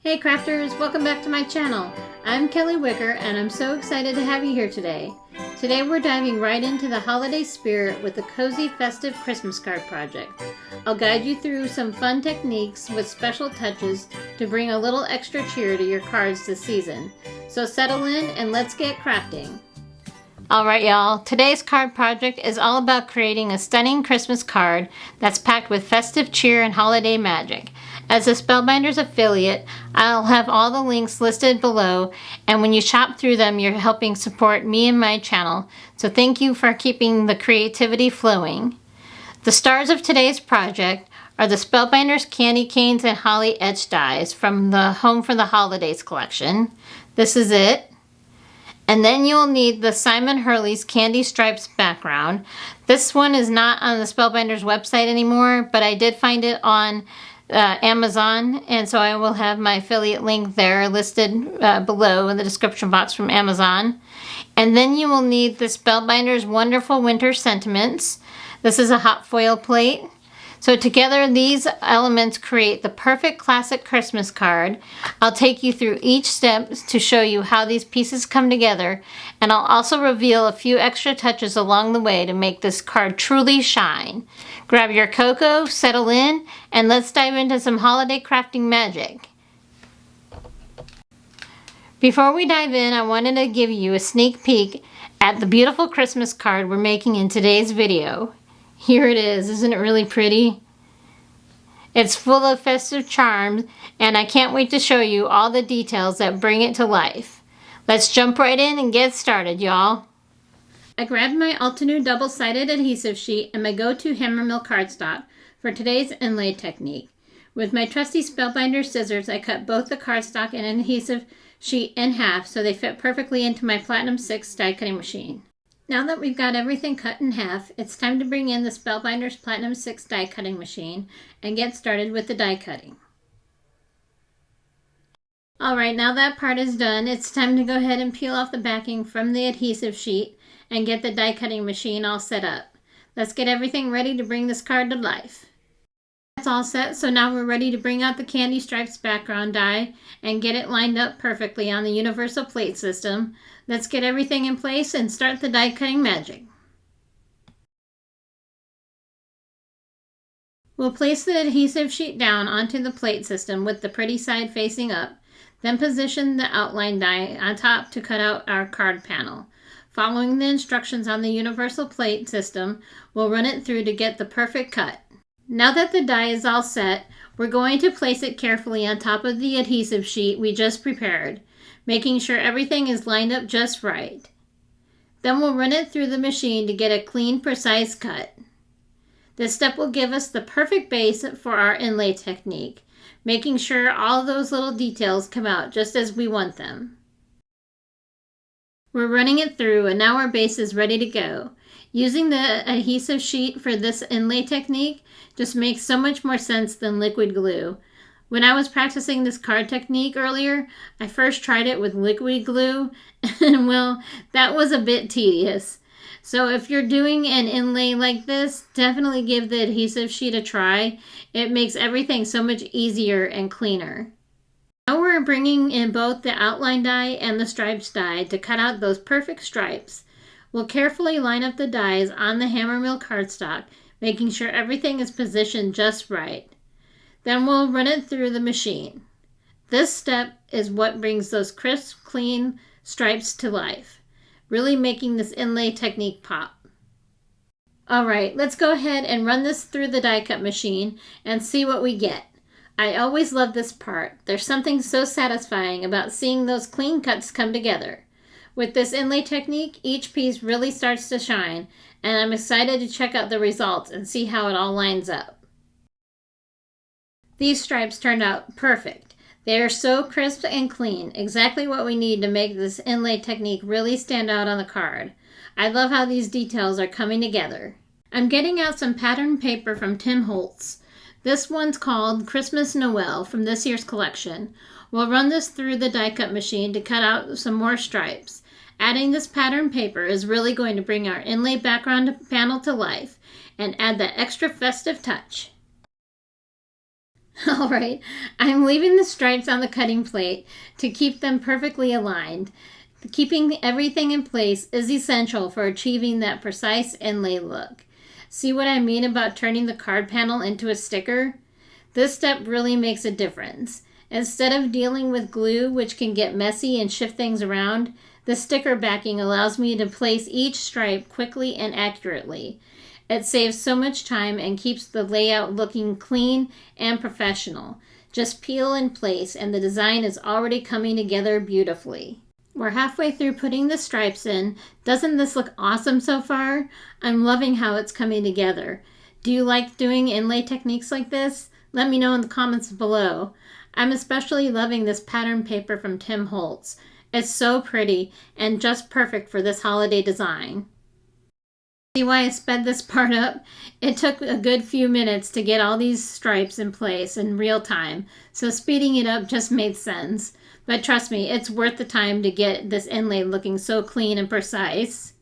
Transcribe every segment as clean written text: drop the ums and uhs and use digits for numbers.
Hey crafters, welcome back to my channel. I'm Kelly Wicker and I'm so excited to have you here today. Today we're diving right into the holiday spirit with the cozy festive Christmas card project. I'll guide you through some fun techniques with special touches to bring a little extra cheer to your cards this season. So settle in and let's get crafting. Alright y'all, today's card project is all about creating a stunning Christmas card that's packed with festive cheer and holiday magic. As a Spellbinders affiliate, I'll have all the links listed below, and when you shop through them, you're helping support me and my channel, so thank you for keeping the creativity flowing. The stars of today's project are the Spellbinders Candy Canes and Holly Etched dies from the Home for the Holidays collection. This is it. And then you'll need the Simon Hurley's Candy Stripes background. This one is not on the Spellbinders website anymore, but I did find it on Amazon, and so I will have my affiliate link there listed below in the description box from Amazon. And then you will need the Spellbinders Wonderful Winter Sentiments. This is a hot foil plate. So together these elements create the perfect classic Christmas card. I'll take you through each step to show you how these pieces come together, and I'll also reveal a few extra touches along the way to make this card truly shine. Grab your cocoa, settle in, and let's dive into some holiday crafting magic. Before we dive in, I wanted to give you a sneak peek at the beautiful Christmas card we're making in today's video. Here it is. Isn't it really pretty? It's full of festive charms, and I can't wait to show you all the details that bring it to life. Let's jump right in and get started, y'all. I grabbed my Altenew double-sided adhesive sheet and my go-to Hammermill cardstock for today's inlay technique. With my trusty Spellbinders scissors, I cut both the cardstock and adhesive sheet in half so they fit perfectly into my Platinum 6 die cutting machine. Now that we've got everything cut in half, it's time to bring in the Spellbinders Platinum 6 die cutting machine and get started with the die cutting. Alright, now that part is done, it's time to go ahead and peel off the backing from the adhesive sheet and get the die cutting machine all set up. Let's get everything ready to bring this card to life. That's all set, so now we're ready to bring out the Candy Stripes background die and get it lined up perfectly on the universal plate system. Let's get everything in place and start the die cutting magic. We'll place the adhesive sheet down onto the plate system with the pretty side facing up, then position the outline die on top to cut out our card panel. Following the instructions on the universal plate system, we'll run it through to get the perfect cut. Now that the die is all set, we're going to place it carefully on top of the adhesive sheet we just prepared, making sure everything is lined up just right. Then we'll run it through the machine to get a clean, precise cut. This step will give us the perfect base for our inlay technique, making sure all those little details come out just as we want them. We're running it through and now our base is ready to go. Using the adhesive sheet for this inlay technique just makes so much more sense than liquid glue. When I was practicing this card technique earlier, I first tried it with liquid glue, and well, that was a bit tedious. So if you're doing an inlay like this, definitely give the adhesive sheet a try. It makes everything so much easier and cleaner. Now we're bringing in both the outline die and the stripes die to cut out those perfect stripes. We'll carefully line up the dies on the Hammermill cardstock, making sure everything is positioned just right. Then we'll run it through the machine. This step is what brings those crisp, clean stripes to life, really making this inlay technique pop. Alright, let's go ahead and run this through the die cut machine and see what we get. I always love this part. There's something so satisfying about seeing those clean cuts come together. With this inlay technique, each piece really starts to shine, and I'm excited to check out the results and see how it all lines up. These stripes turned out perfect. They are so crisp and clean, exactly what we need to make this inlay technique really stand out on the card. I love how these details are coming together. I'm getting out some pattern paper from Holtz. This one's called Christmas Noel from this year's collection. We'll run this through the die cut machine to cut out some more stripes. Adding this pattern paper is really going to bring our inlay background panel to life and add that extra festive touch. Alright, I'm leaving the stripes on the cutting plate to keep them perfectly aligned. Keeping everything in place is essential for achieving that precise inlay look. See what I mean about turning the card panel into a sticker? This step really makes a difference. Instead of dealing with glue, which can get messy and shift things around, the sticker backing allows me to place each stripe quickly and accurately. It saves so much time and keeps the layout looking clean and professional. Just peel in place and the design is already coming together beautifully. We're halfway through putting the stripes in. Doesn't this look awesome so far? I'm loving how it's coming together. Do you like doing inlay techniques like this? Let me know in the comments below. I'm especially loving this pattern paper from Tim Holtz. It's so pretty and just perfect for this holiday design. See why I sped this part up? It took a good few minutes to get all these stripes in place in real time, so speeding it up just made sense. But trust me, it's worth the time to get this inlay looking so clean and precise.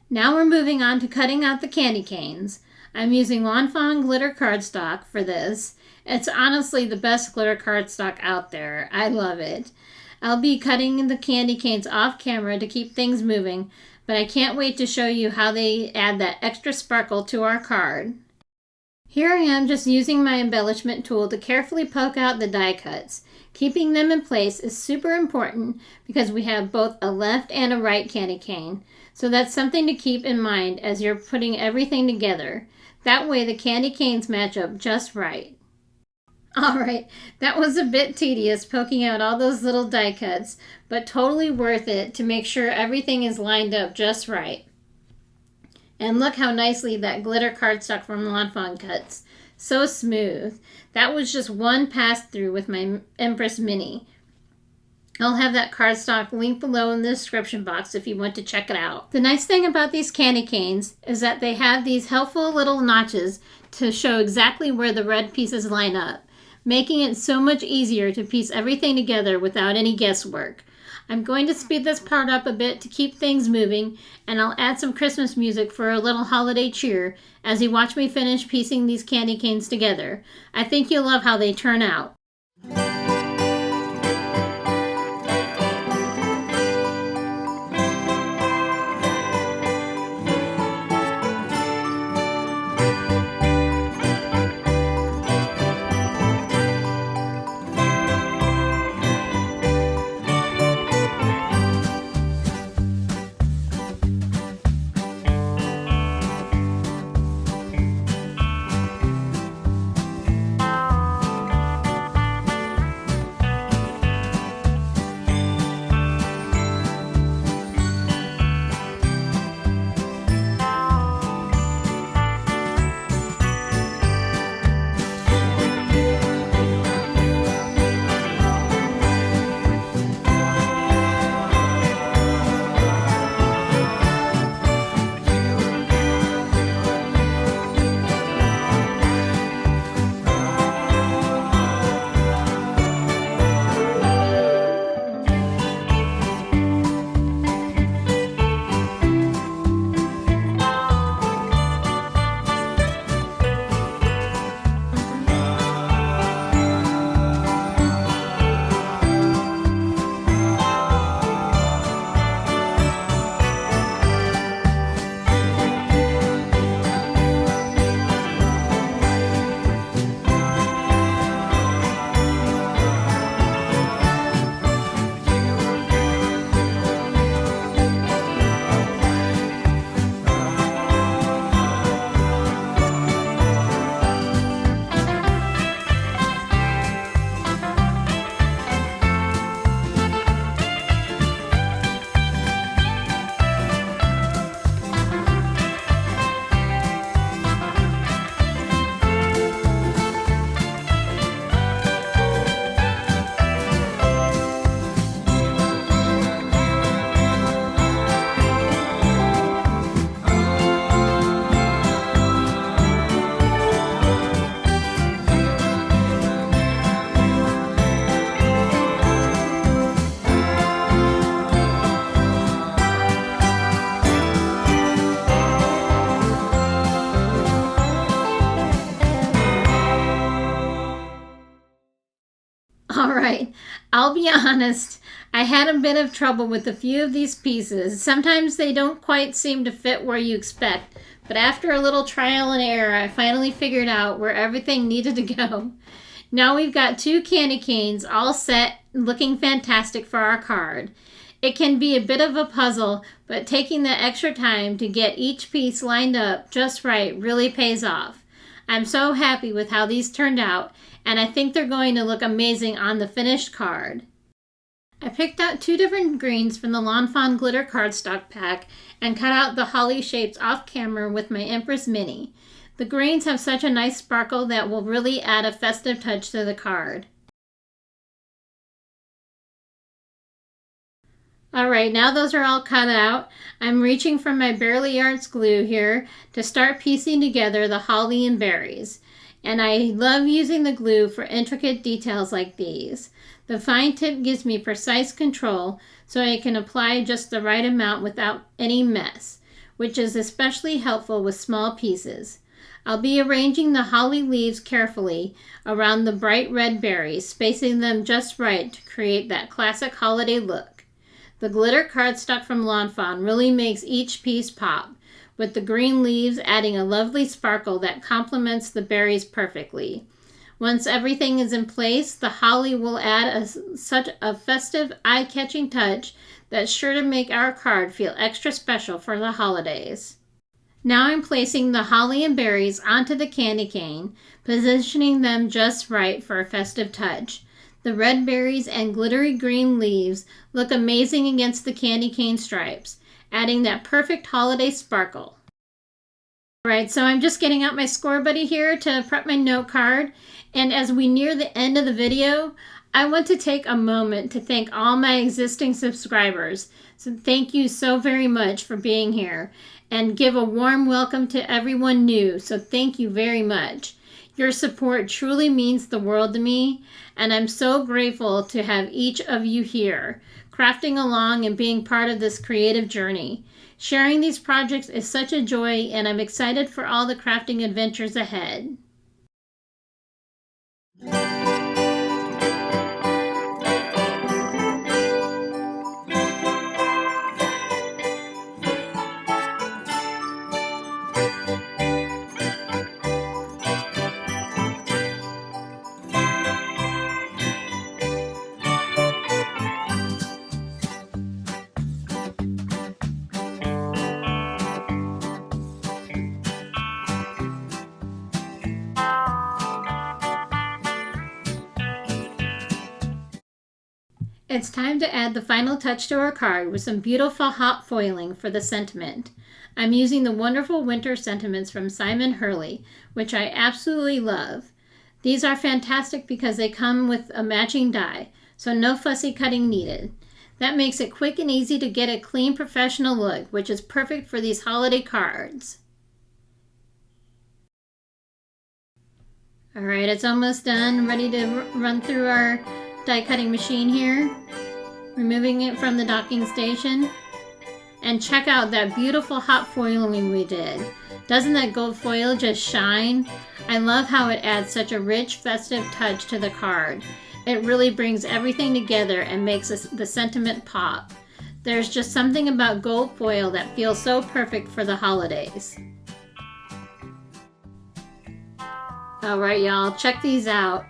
Now we're moving on to cutting out the candy canes. I'm using Fawn glitter cardstock for this. It's honestly the best glitter cardstock out there. I love it. I'll be cutting the candy canes off camera to keep things moving, but I can't wait to show you how they add that extra sparkle to our card. Here I am just using my embellishment tool to carefully poke out the die cuts. Keeping them in place is super important because we have both a left and a right candy cane. So that's something to keep in mind as you're putting everything together. That way the candy canes match up just right. Alright, that was a bit tedious poking out all those little die cuts, but totally worth it to make sure everything is lined up just right. And look how nicely that glitter cardstock from Fawn cuts. So smooth. That was just one pass through with my Empress Mini. I'll have that cardstock linked below in the description box if you want to check it out. The nice thing about these candy canes is that they have these helpful little notches to show exactly where the red pieces line up, making it so much easier to piece everything together without any guesswork. I'm going to speed this part up a bit to keep things moving, and I'll add some Christmas music for a little holiday cheer as you watch me finish piecing these candy canes together. I think you'll love how they turn out. Alright, I'll be honest, I had a bit of trouble with a few of these pieces. Sometimes they don't quite seem to fit where you expect, but after a little trial and error, I finally figured out where everything needed to go. Now we've got 2 candy canes all set, looking fantastic for our card. It can be a bit of a puzzle, but taking the extra time to get each piece lined up just right really pays off. I'm so happy with how these turned out, and I think they're going to look amazing on the finished card. I picked out 2 different greens from the Lawn Fawn Glitter Cardstock pack and cut out the holly shapes off camera with my Empress Mini. The greens have such a nice sparkle that will really add a festive touch to the card. Alright, now those are all cut out, I'm reaching for my Barely Arts glue here to start piecing together the holly and berries. And I love using the glue for intricate details like these. The fine tip gives me precise control so I can apply just the right amount without any mess, which is especially helpful with small pieces. I'll be arranging the holly leaves carefully around the bright red berries, spacing them just right to create that classic holiday look. The glitter cardstock from Lawn Fawn really makes each piece pop, with the green leaves adding a lovely sparkle that complements the berries perfectly. Once everything is in place, the holly will add such a festive, eye-catching touch that's sure to make our card feel extra special for the holidays. Now I'm placing the holly and berries onto the candy cane, positioning them just right for a festive touch. The red berries and glittery green leaves look amazing against the candy cane stripes, adding that perfect holiday sparkle. Alright, so I'm just getting out my score buddy here to prep my note card, and as we near the end of the video, I want to take a moment to thank all my existing subscribers. So thank you so very much for being here, and give a warm welcome to everyone new, so thank you very much. Your support truly means the world to me, and I'm so grateful to have each of you here, crafting along and being part of this creative journey. Sharing these projects is such a joy, and I'm excited for all the crafting adventures ahead. It's time to add the final touch to our card with some beautiful hot foiling for the sentiment. I'm using the wonderful winter sentiments from Hurley, which I absolutely love. These are fantastic because they come with a matching die, so no fussy cutting needed. That makes it quick and easy to get a clean professional look, which is perfect for these holiday cards. Alright, it's almost done. Ready to run through our die cutting machine here, removing it from the docking station. And check out that beautiful hot foiling we did. Doesn't that gold foil just shine? I love how it adds such a rich, festive touch to the card. It really brings everything together and makes the sentiment pop. There's just something about gold foil that feels so perfect for the holidays. Alright y'all, check these out.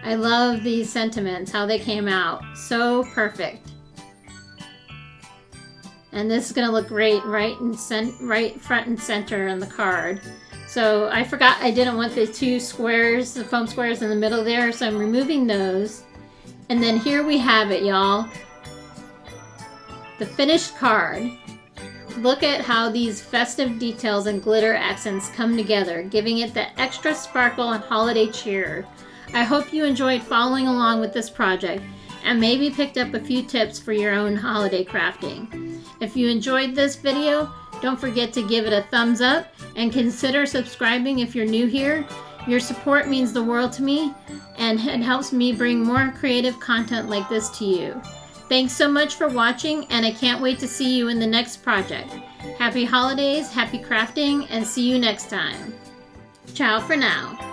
I love these sentiments, how they came out. So perfect. And this is going to look great right front and center on the card. So I forgot I didn't want the 2 squares, the foam squares in the middle there, so I'm removing those. And then here we have it, y'all. The finished card. Look at how these festive details and glitter accents come together, giving it that extra sparkle and holiday cheer. I hope you enjoyed following along with this project and maybe picked up a few tips for your own holiday crafting. If you enjoyed this video, don't forget to give it a thumbs up and consider subscribing if you're new here. Your support means the world to me and it helps me bring more creative content like this to you. Thanks so much for watching, and I can't wait to see you in the next project. Happy holidays, happy crafting, and see you next time. Ciao for now.